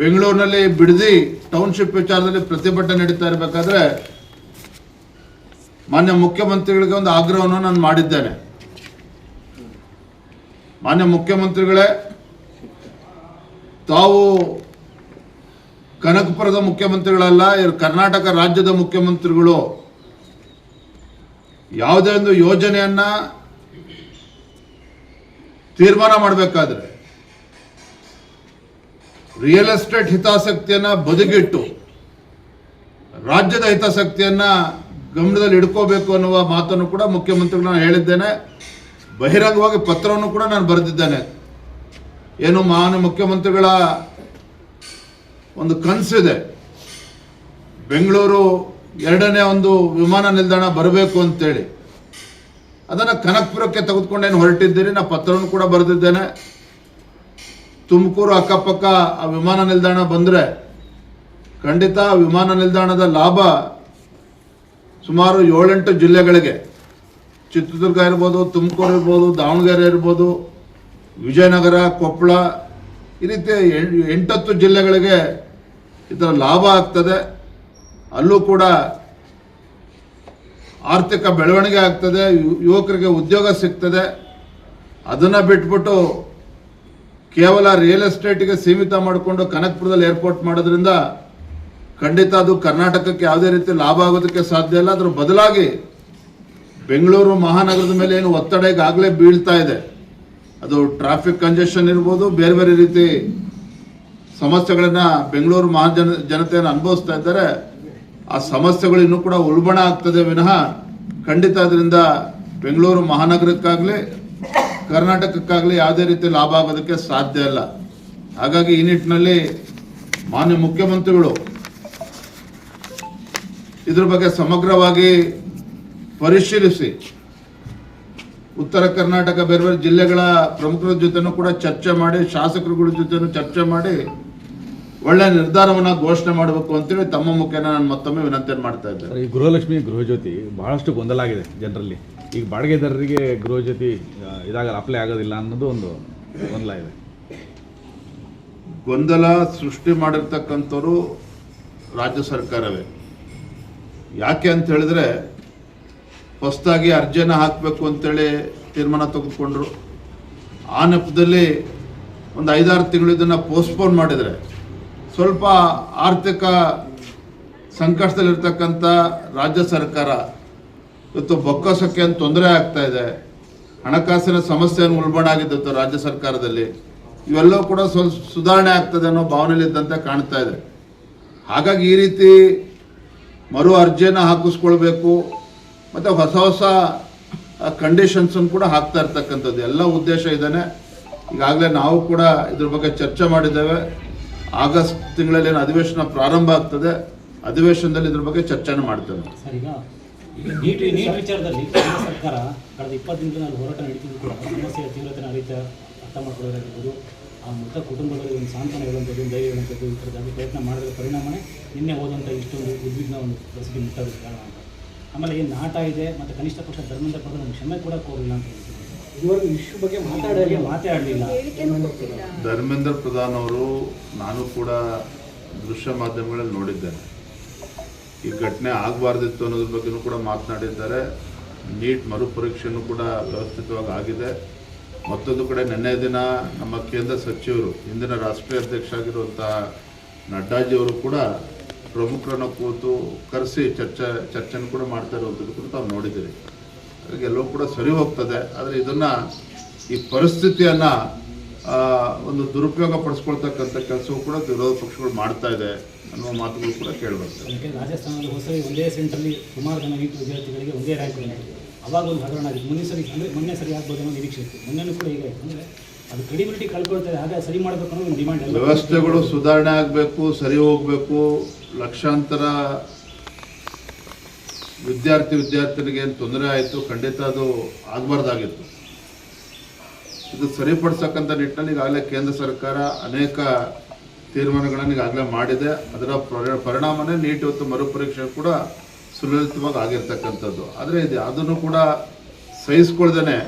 ಬೆಂಗಳೂರಿನಲ್ಲಿ ಬಿಡದಿ ಟೌನ್ಶಿಪ್ ವಿಚಾರದಲ್ಲಿ ಪ್ರತಿಭಟನೆ ನಡೀತಾ ಇರಬೇಕಾದ್ರೆ ಮಾನ್ಯ ಮುಖ್ಯಮಂತ್ರಿಗಳಿಗೆ ಒಂದು ಆಗ್ರಹವನ್ನು ನಾನು ಮಾಡಿದ್ದೇನೆ. ಮಾನ್ಯ ಮುಖ್ಯಮಂತ್ರಿಗಳೇ, ತಾವು ಕನಕಪುರದ ಮುಖ್ಯಮಂತ್ರಿಗಳಲ್ಲ, ಕರ್ನಾಟಕ ರಾಜ್ಯದ ಮುಖ್ಯಮಂತ್ರಿಗಳು. ಯಾವುದೇ ಒಂದು ಯೋಜನೆಯನ್ನ ತೀರ್ಮಾನ ಮಾಡಬೇಕಾದ್ರೆ ರಿಯಲ್ ಎಸ್ಟೇಟ್ ಹಿತಾಸಕ್ತಿಯನ್ನ ಬದಿಗಿಟ್ಟು ರಾಜ್ಯದ ಹಿತಾಸಕ್ತಿಯನ್ನ ಗಮನದಲ್ಲಿ ಇಟ್ಕೋಬೇಕು ಅನ್ನುವ ಮಾತನ್ನು ಕೂಡ ಮುಖ್ಯಮಂತ್ರಿಗಳು ನಾನು ಹೇಳಿದ್ದೇನೆ. ಬಹಿರಂಗವಾಗಿ ಪತ್ರವನ್ನು ಕೂಡ ನಾನು ಬರೆದಿದ್ದೇನೆ. ಏನು ಮಾನ್ಯ ಮುಖ್ಯಮಂತ್ರಿಗಳ ಒಂದು ಕನಸಿದೆ, ಬೆಂಗಳೂರು ಎರಡನೇ ಒಂದು ವಿಮಾನ ನಿಲ್ದಾಣ ಬರಬೇಕು ಅಂತೇಳಿ. ಅದನ್ನು ಕನಕಪುರಕ್ಕೆ ತೆಗೆದುಕೊಂಡೇನು ಹೊರಟಿದ್ದೀರಿ, ನಾನು ಪತ್ರವನ್ನು ಕೂಡ ಬರೆದಿದ್ದೇನೆ. ತುಮಕೂರು ಅಕ್ಕಪಕ್ಕ ಆ ವಿಮಾನ ನಿಲ್ದಾಣ ಬಂದರೆ ಖಂಡಿತ ವಿಮಾನ ನಿಲ್ದಾಣದ ಲಾಭ ಸುಮಾರು 7-8 ಜಿಲ್ಲೆಗಳಿಗೆ, ಚಿತ್ರದುರ್ಗ ಇರ್ಬೋದು, ತುಮಕೂರು ಇರ್ಬೋದು, ದಾವಣಗೆರೆ ಇರ್ಬೋದು, ವಿಜಯನಗರ, ಕೊಪ್ಪಳ, ಈ ರೀತಿ 8-10 ಜಿಲ್ಲೆಗಳಿಗೆ ಇದರ ಲಾಭ ಆಗ್ತದೆ. ಅಲ್ಲೂ ಕೂಡ ಆರ್ಥಿಕ ಬೆಳವಣಿಗೆ ಆಗ್ತದೆ, ಯುವಕರಿಗೆ ಉದ್ಯೋಗ ಸಿಗ್ತದೆ. ಅದನ್ನು ಬಿಟ್ಬಿಟ್ಟು ಕೇವಲ ರಿಯಲ್ ಎಸ್ಟೇಟ್ಗೆ ಸೀಮಿತ ಮಾಡಿಕೊಂಡು ಕನಕಪುರದಲ್ಲಿ ಏರ್ಪೋರ್ಟ್ ಮಾಡೋದ್ರಿಂದ ಖಂಡಿತ ಅದು ಕರ್ನಾಟಕಕ್ಕೆ ಯಾವುದೇ ರೀತಿ ಲಾಭ ಆಗೋದಕ್ಕೆ ಸಾಧ್ಯ ಇಲ್ಲ. ಅದರ ಬದಲಾಗಿ ಬೆಂಗಳೂರು ಮಹಾನಗರದ ಮೇಲೆ ಏನು ಒತ್ತಡ ಈಗಾಗಲೇ ಬೀಳ್ತಾ ಇದೆ, ಅದು ಟ್ರಾಫಿಕ್ ಕಂಜೆಷನ್ ಇರ್ಬೋದು, ಬೇರೆ ಬೇರೆ ರೀತಿ ಸಮಸ್ಯೆಗಳನ್ನ ಬೆಂಗಳೂರು ಜನತೆಯನ್ನು ಅನುಭವಿಸ್ತಾ ಇದ್ದಾರೆ. ಆ ಸಮಸ್ಯೆಗಳು ಇನ್ನೂ ಕೂಡ ಉಲ್ಬಣ ಆಗ್ತದೆ ವಿನಃ ಖಂಡಿತ ಅದರಿಂದ ಬೆಂಗಳೂರು ಮಹಾನಗರಕ್ಕಾಗಲಿ ಕರ್ನಾಟಕಕ್ಕಾಗಲಿ ಯಾವುದೇ ರೀತಿ ಲಾಭ ಆಗೋದಕ್ಕೆ ಸಾಧ್ಯ ಇಲ್ಲ. ಹಾಗಾಗಿ ಈ ನಿಟ್ಟಿನಲ್ಲಿ ಮಾನ್ಯ ಮುಖ್ಯಮಂತ್ರಿಗಳು ಇದ್ರ ಬಗ್ಗೆ ಸಮಗ್ರವಾಗಿ ಪರಿಶೀಲಿಸಿ ಉತ್ತರ ಕರ್ನಾಟಕ ಬೇರೆ ಬೇರೆ ಜಿಲ್ಲೆಗಳ ಪ್ರಮುಖರ ಜೊತೆನೂ ಕೂಡ ಚರ್ಚೆ ಮಾಡಿ, ಶಾಸಕರುಗಳ ಜೊತೆನೂ ಚರ್ಚೆ ಮಾಡಿ ಒಳ್ಳೆ ನಿರ್ಧಾರವನ್ನು ಘೋಷಣೆ ಮಾಡಬೇಕು ಅಂತೇಳಿ ತಮ್ಮ ಮುಖೇನ ನಾನು ಮತ್ತೊಮ್ಮೆ ವಿನಂತಿಯನ್ನು ಮಾಡ್ತಾ ಇದ್ದೇನೆ. ಈ ಗೃಹಲಕ್ಷ್ಮಿ ಗೃಹಜ್ಯೋತಿ ಬಹಳಷ್ಟು ಗೊಂದಲ ಆಗಿದೆ ಜನರಲ್ಲಿ. ಈಗ ಬಾಡಿಗೆದಾರರಿಗೆ ಗೃಹಜ್ಯೋತಿ ಇದಾಗಲ್ಲ, ಅಪ್ಲೈ ಆಗೋದಿಲ್ಲ ಅನ್ನೋದು ಒಂದು ಗೊಂದಲ ಇದೆ. ಗೊಂದಲ ಸೃಷ್ಟಿ ಮಾಡಿರ್ತಕ್ಕಂಥವ್ರು ರಾಜ್ಯ ಸರ್ಕಾರವೇ. ಯಾಕೆ ಅಂತ ಹೇಳಿದ್ರೆ, ಹೊಸದಾಗಿ ಅರ್ಜಿಯನ್ನು ಹಾಕಬೇಕು ಅಂತೇಳಿ ತೀರ್ಮಾನ ತೆಗೆದುಕೊಂಡ್ರು. ಆ ನೆಪದಲ್ಲಿ ಒಂದು 5-6 ತಿಂಗಳು ಇದನ್ನು ಪೋಸ್ಟ್ಪೋನ್ ಮಾಡಿದರೆ ಸ್ವಲ್ಪ ಆರ್ಥಿಕ ಸಂಕಷ್ಟದಲ್ಲಿರ್ತಕ್ಕಂಥ ರಾಜ್ಯ ಸರ್ಕಾರ ಇವತ್ತು ಬೊಕ್ಕಸಕ್ಕೆ ಅಂತ ತೊಂದರೆ ಆಗ್ತಾ ಇದೆ. ಹಣಕಾಸಿನ ಸಮಸ್ಯೆಯನ್ನು ಉಲ್ಬಣ ಆಗಿದ್ದು ರಾಜ್ಯ ಸರ್ಕಾರದಲ್ಲಿ. ಇವೆಲ್ಲವೂ ಕೂಡ ಸ್ವಲ್ಪ ಸುಧಾರಣೆ ಆಗ್ತದೆ ಅನ್ನೋ ಭಾವನೆಯಲ್ಲಿದ್ದಂತೆ ಕಾಣ್ತಾ ಇದೆ. ಹಾಗಾಗಿ ಈ ರೀತಿ ಮರು ಅರ್ಜಿಯನ್ನು ಹಾಕಿಸ್ಕೊಳ್ಬೇಕು ಮತ್ತು ಹೊಸ ಕಂಡೀಷನ್ಸನ್ನು ಕೂಡ ಹಾಕ್ತಾ ಇರ್ತಕ್ಕಂಥದ್ದು ಎಲ್ಲ ಉದ್ದೇಶ ಇದ್ದಾನೆ. ಈಗಾಗಲೇ ನಾವು ಕೂಡ ಇದ್ರ ಬಗ್ಗೆ ಚರ್ಚೆ ಮಾಡಿದ್ದೇವೆ. ಆಗಸ್ಟ್ ತಿಂಗಳಲ್ಲಿ ಅಧಿವೇಶನ ಪ್ರಾರಂಭ ಆಗ್ತದೆ, ಅಧಿವೇಶನದಲ್ಲಿ ಇದ್ರ ಬಗ್ಗೆ ಚರ್ಚೆನ ಮಾಡ್ತೇವೆ. ನೀಟ್ ವಿಚಾರದಲ್ಲಿ ಕೇಂದ್ರ ಸರ್ಕಾರ ಕಳೆದ 20 ದಿನಗಳಲ್ಲಿ ಹೋರಾಟ ನಡೀತಿದ್ದು ಕೂಡ ಸಮಸ್ಯೆಯ ತೀವ್ರತೆಯನ್ನು ಅರ್ಥ ಮಾಡ್ಕೊಳ್ಳೋದಾಗಿರ್ಬೋದು, ಆ ಮೃತ ಕುಟುಂಬಗಳಿಗೆ ಒಂದು ಸಾಂತ್ವನ ಹೇಳುವಂಥದ್ದು, ಒಂದು ಧೈರ್ಯ ಹೇಳುವಂಥದ್ದು, ಈ ಥರದಾಗಿ ಪ್ರಯತ್ನ ಮಾಡಿದ ಪರಿಣಾಮನೇ ನಿನ್ನೆ ಹೋದಂಥ ಇಷ್ಟೊಂದು ಉದ್ವಿಗ್ನ ಒಂದು ಪರಿಸ್ಥಿತಿ ಮುಟ್ಟಾಗೋದು ಕಾರಣ ಅಂತ. ಆಮೇಲೆ ಏನು ನಾಟ ಇದೆ ಮತ್ತು ಕನಿಷ್ಠ ಪಕ್ಷ ಧರ್ಮೇಂದ್ರ ಪ್ರಧಾನ ನಮ್ಗೆ ಕ್ಷಮೆ ಕೂಡ ಕೋರಿಲ್ಲ ಅಂತ ಹೇಳ್ತೀವಿ. ಇದುವರೆಗೂ ಇಶ್ಯೂ ಬಗ್ಗೆ ಮಾತಾಡಲಿಲ್ಲ. ಧರ್ಮೇಂದ್ರ ಪ್ರಧಾನ್ ಅವರು ನಾನು ಕೂಡ ದೃಶ್ಯ ಮಾಧ್ಯಮಗಳಲ್ಲಿ ನೋಡಿದ್ದೇನೆ. ಈ ಘಟನೆ ಆಗಬಾರ್ದಿತ್ತು ಅನ್ನೋದ್ರ ಬಗ್ಗೆನೂ ಕೂಡ ಮಾತನಾಡಿದ್ದಾರೆ. ನೀಟ್ ಮರುಪರೀಕ್ಷೆನೂ ಕೂಡ ವ್ಯವಸ್ಥಿತವಾಗಿ ಆಗಿದೆ. ಮತ್ತೊಂದು ಕಡೆ ನಿನ್ನೆ ದಿನ ನಮ್ಮ ಕೇಂದ್ರ ಸಚಿವರು, ಹಿಂದಿನ ರಾಷ್ಟ್ರೀಯ ಅಧ್ಯಕ್ಷ ಆಗಿರುವಂತಹ ನಡ್ಡಾಜಿಯವರು ಕೂಡ ಪ್ರಮುಖರನ್ನು ಕೂತು ಕರೆಸಿ ಚರ್ಚೆಯನ್ನು ಕೂಡ ಮಾಡ್ತಾ ಇರುವಂಥದ್ದು ಕೂಡ ತಾವು ನೋಡಿದ್ದೀರಿ. ಹಾಗಾಗಿ ಎಲ್ಲವೂ ಕೂಡ ಸರಿ ಹೋಗ್ತದೆ. ಆದರೆ ಇದನ್ನು ಈ ಪರಿಸ್ಥಿತಿಯನ್ನು ಒಂದು ದುರುಪಯೋಗ ಪಡಿಸ್ಕೊಳ್ತಕ್ಕಂಥ ಕೆಲಸವೂ ಕೂಡ ವಿರೋಧ ಪಕ್ಷಗಳು ಮಾಡ್ತಾ ಇದೆ ಅನ್ನುವ ಮಾತುಗಳು ಕೂಡ ಕೇಳಿಬರ್ತದೆ. ರಾಜಸ್ಥಾನದ ಹೊಸ ಒಂದೇ ಸೆಂಟ್ರಲ್ಲಿ ಸುಮಾರು ಜನ ನೀಟ್ ವಿದ್ಯಾರ್ಥಿಗಳಿಗೆ ಒಂದೇ ರ್ಯಾಂಕ್ ಬಂದಿದೆ. ಅವಾಗ ಒಂದು ಹಗರಣ ಆಗಿತ್ತು. ಮೊನ್ನೆ ಸರಿ ಆಗ್ಬೋದು ಅನ್ನೋ ನಿರೀಕ್ಷೆ ಇತ್ತು. ಮೊನ್ನೆನೂ ಕೂಡ ಈಗ ಅಂದರೆ ಅದು ಕ್ರೆಡಿಬಿಲಿಟಿ ಕಳ್ಕೊಳ್ತಾರೆ. ಹಾಗೆ ಸರಿ ಮಾಡಬೇಕು ಅನ್ನೋ ಒಂದು ಡಿಮಾಂಡ್. ವ್ಯವಸ್ಥೆಗಳು ಸುಧಾರಣೆ ಆಗಬೇಕು, ಸರಿ ಹೋಗಬೇಕು. ಲಕ್ಷಾಂತರ ವಿದ್ಯಾರ್ಥಿನಿಗೆ ಏನು ತೊಂದರೆ ಆಯಿತು, ಖಂಡಿತ ಅದು ಆಗಬಾರ್ದಾಗಿತ್ತು. ಇದು ಸರಿಪಡಿಸಕ್ಕಂಥ ನಿಟ್ಟಿನಲ್ಲಿ ಈಗಾಗಲೇ ಕೇಂದ್ರ ಸರ್ಕಾರ ಅನೇಕ ತೀರ್ಮಾನಗಳನ್ನು ಈಗಾಗಲೇ ಮಾಡಿದೆ. ಅದರ ಪರಿಣಾಮನೇ ನೀಟ್ ಇವತ್ತು ಮರುಪರೀಕ್ಷೆ ಕೂಡ ಸುಲಲಿತವಾಗಿ ಆಗಿರ್ತಕ್ಕಂಥದ್ದು. ಆದರೆ ಇದು ಅದನ್ನು ಕೂಡ ಸಹಿಸ್ಕೊಳ್ದೇನೆ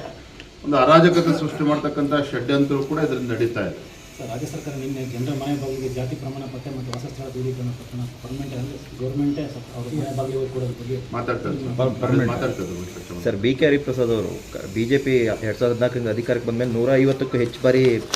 ಒಂದು ಅರಾಜಕತೆ ಸೃಷ್ಟಿ ಮಾಡ್ತಕ್ಕಂಥ ಷಡ್ಯಂತ್ರ ಕೂಡ ಇದರಿಂದ ನಡೀತಾ ಇದೆ. ಸರ್, ರಾಜ್ಯ ಸರ್ಕಾರ ನಿನ್ನೆ ಜನರ ಮನೆ ಬಾಗಿಲಿಗೆ ಜಾತಿ ಪ್ರಮಾಣ ಪತ್ತೆ ಮತ್ತು ವಾಸಸ್ಥಳ ದೃಢೀಕರಣ ಪತ್ರ ಪರ್ಮನೆಂಟ್ ಅಂದರೆ ಗೌರ್ಮೆಂಟೇ ಅವ್ರ ಮನೆ ಬಾಗಿಲಿಗೆ ಹೋಗಿ ಕೊಡೋದ್ರ ಬಗ್ಗೆ ಮಾತಾಡ್ತಾರೆ ಸರ್, ಬಿ ಕೆ ಹರಿಪ್ರಸಾದ್ ಅವರು BJP 2014 ಅಧಿಕಾರಕ್ಕೆ ಬಂದಮೇಲೆ 150ಕ್ಕೂ ಹೆಚ್ಚು ಬಾರಿ